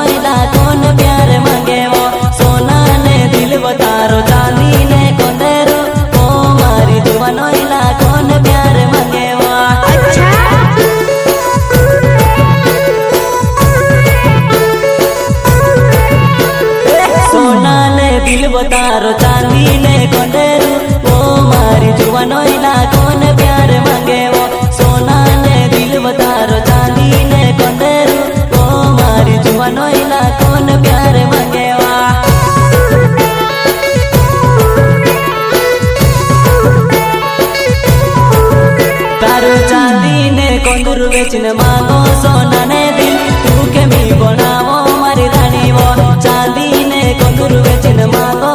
नोइला कौन प्यार मांगे वो सोना ने दिल बतारो चांदी ने कोंदेरो ओ मारी जुआ नोइला कौन प्यार मांगे वो अच्छा सोना ने दिल बतारो चांदी ने कोंदेरो ओ मारी जुआ नोइला कौन प्यार मांगे वो सोना ने दिल बतारो चांदी ने कोंदेरो ओ मारी जुआ नोइला कौन प्यार मांगे वा तारो चांदी ने कोंदूर बेचन मांगो सोना ने दिल तू के मी बनावो मारी रानी वो चांदी ने कोंदूर बेचन मांगो